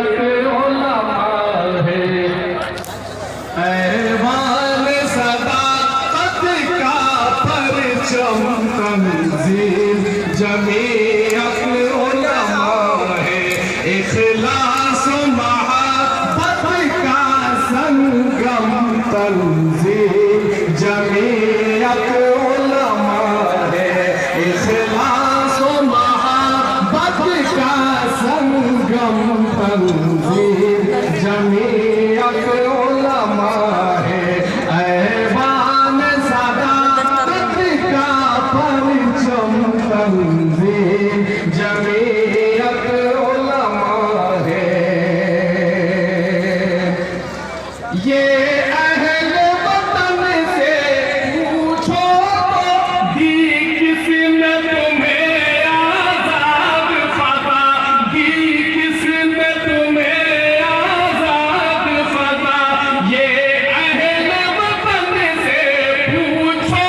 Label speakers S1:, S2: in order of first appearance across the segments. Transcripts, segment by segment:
S1: उलमा है। ऐवान सदाकत का परचम तंजील जमीयत उलमा है। इखलास मोहब्बत का संगम तंजील जमीयत उलमा है। इखलास मोहब्बत का संगम तंजील जमीयत उलमा है। ऐवान सदाकत का परचम तंजील जमीयत उलमा है। ये अहले वतन से पूछो दी किसने तुम्हें आजाद फता, दी किसने तुम्हें आजाद फता। ये अहले वतन से पूछो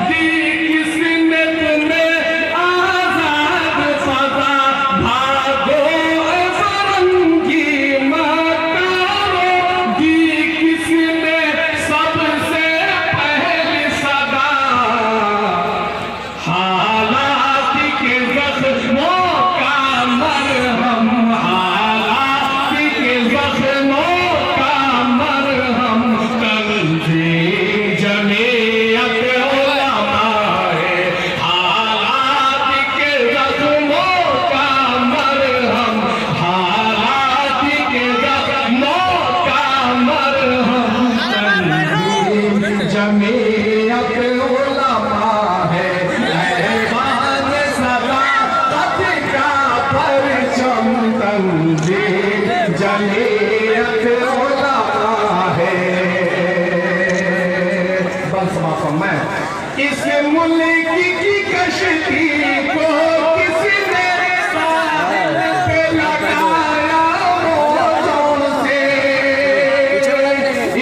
S1: दी किसने तुम्हें आजाद फता। भागो फरंगी मकारो, दी किसने सबसे पहले सदा। हालात के जख्मों का मरहम, हालात के जख्मों का मरहम तंजील जमीयत उलमा है। हालात के जख्मों का मरहम, हालात के जख्मों का मरहम तंजील जमीयत उलमा है। ऐवान सदाकत का परचम तंजील जमीयत उलमा है। बस माफ मैं इस मुल्क की कश्ती को किसने साहिल पे लगाया मोजों से।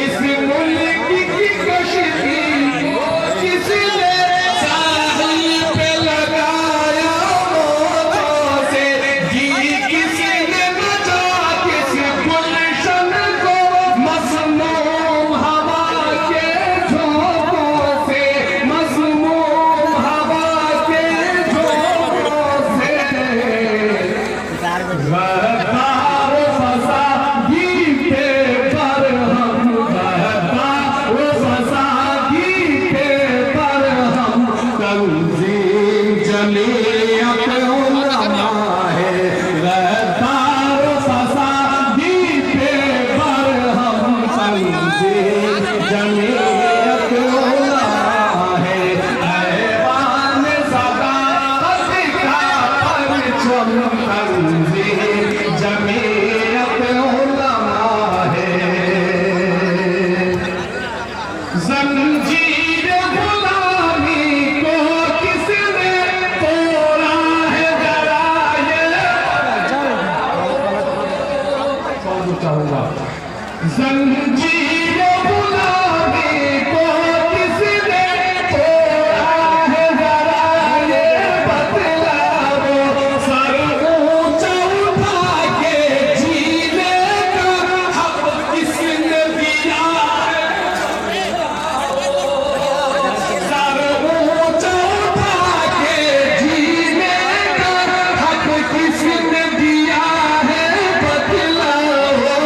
S1: इस मुल्क की कश्ती को किसने साहिल पे लगाया मोजों से। जी किसने बचा किस गुलशन को मसमूम हवा के झोंकों से, मसमूम हवा के झोंकों से। गद्दार फसादी पे बरहम, गद्दार फसादी पे बरहम तंजील जमीयत उलमा है। गद्दार फसादी पे बरहम तंजील जमीयत उलमा है। ऐवान सदाकत का परचम तंजील जमीयत उलमा है। जंजीर गुलामी को किसने तोड़ा है जरा ये चाहूंगा। जंजीर गुलामी को किसने तोड़ा है जरा ये बतलाओ। सर ऊंचा उठा के जीने का हक किसने दिया है। सर ऊंचा उठा के जीने का हक किसने दिया है बतलाओ।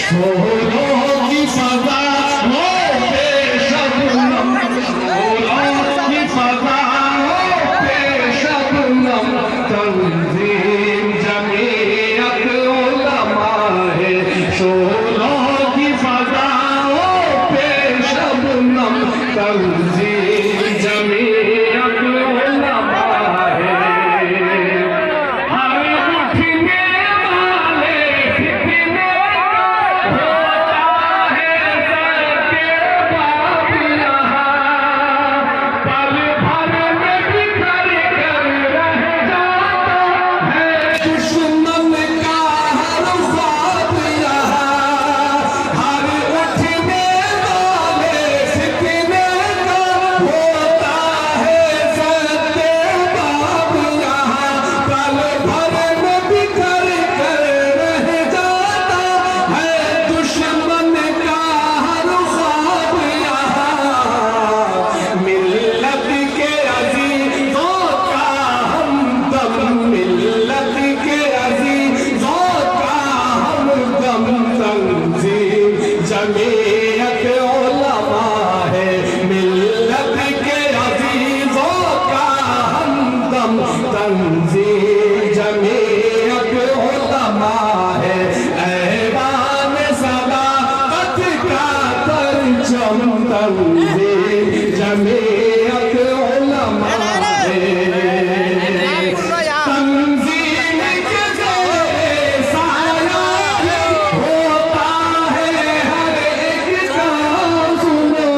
S1: शोरों की फजा हो बेशबनम, शोरों की फजा हो बेशबनम तंजील जमीयत उलमा है। शोरों की फजा हो बेशबनम तंजील जमीयत उलमा है। हर उठने वाले फितने होता है सर के बाप यहाँ। पल भर में बिखर कर रह जाता है दुश्मन का हर ख्वाब यहाँ। हर उठने वाले फितने का होता है सर के बाप यहाँ। पल भर में बिखर तंजीम जमीयत उलमा है। तंजीम के ज़ेरे साया होता है हर एक का सुनो,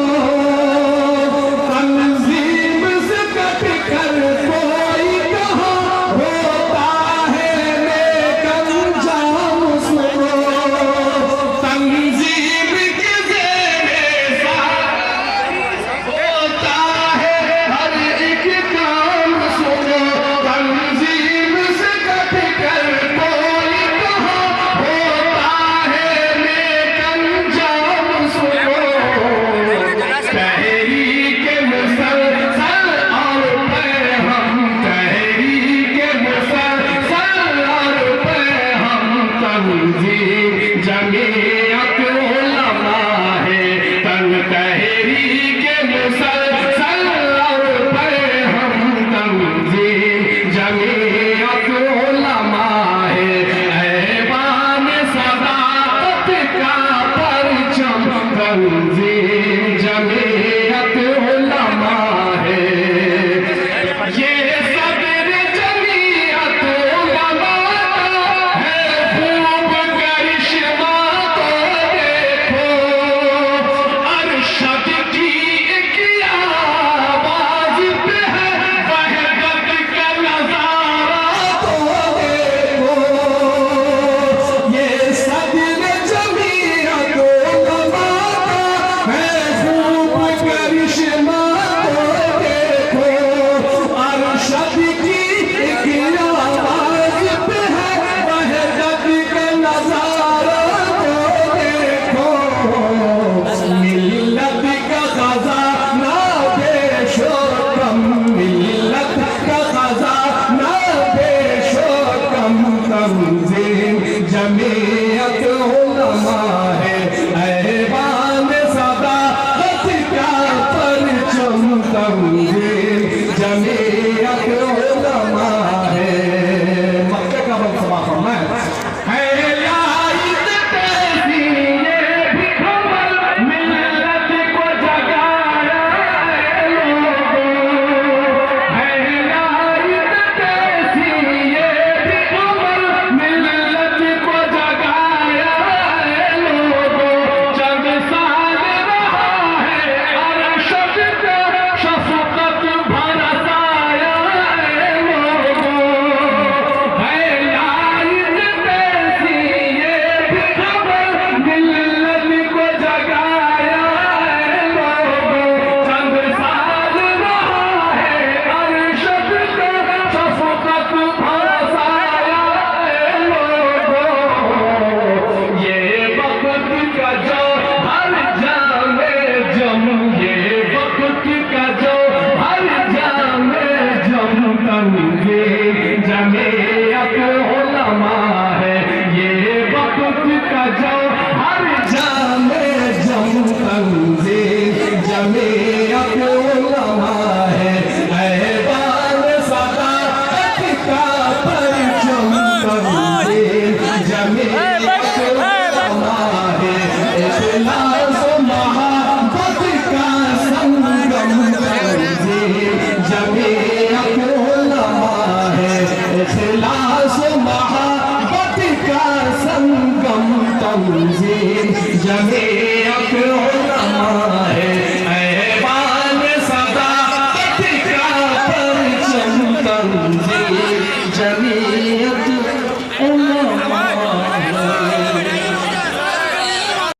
S1: तंजीम से कट कर कोई कहाँ होता है नेक अंजाम सुनो, तंजीम के ज़ेरे साया होता है हर एक काम सुनो, तंजीम से कट कर कोई कहाँ होता है नेक अंजाम सुनो, तहरीक मुसलसल और पैहम, तहरीक मुसलसल और पैहम, तंजीम जमीयत उलमा है। तहरीक मुसलसल और पैहम, तंजीम जमीयत उलमा है। ऐवान सदाकत का परचम, तंजीम जमीयत उलमा है। ये सदर जमीयत उलमा है, खूब करिश्मा तो देखो, अरशद की एक आवाज़ पे है वहदत का नज़ारा तो देखो, ये सदर जमीयत उलमा है, खूब करिश्मा तो देखो, अरशद की एक आवाज़ पे है वहदत का नज़ारा तो देखो, मिल्लत का खजाना पेशो कम, मिल्लत का खजाना पेशो कम, तंजीम जमीयत उलमा है। ऐवान सदाकत का परचम, तंजीम जमीयत उलमा है। मक्के का वक्त समा फरमाए है लाइट कैसी ये भी खबर, मिल्लत को जगाया है लोगों, है लाइट कैसी ये भी खबर, मिल्लत को जगाया है लोगों, चंद साल रहा है अरशद पे शफ़क़त बरसाया है लोगों, है लाइट कैसी ये भी खबर, मिल्लत को जगाया है लोगों, चंद साल रहा है अरशद पे शफ़क़त बरसाया है लोगों, ये वक्त का जो हर जामे जम, ये वक्त का जो हर जामे जम, तंजीम जमीयत उलमा है। ये वक्त का जो हर जामे जम, तंजीम जमीयत उलमा है। ऐवान सदाकत का परचम, तंजीम जमीयत उलमा है। इखलास मोहब्बत का संगम, तंजीम जमीयत उलमा है। इखलास मोहब्बत का संगम, तंजीम जमीयत उलमा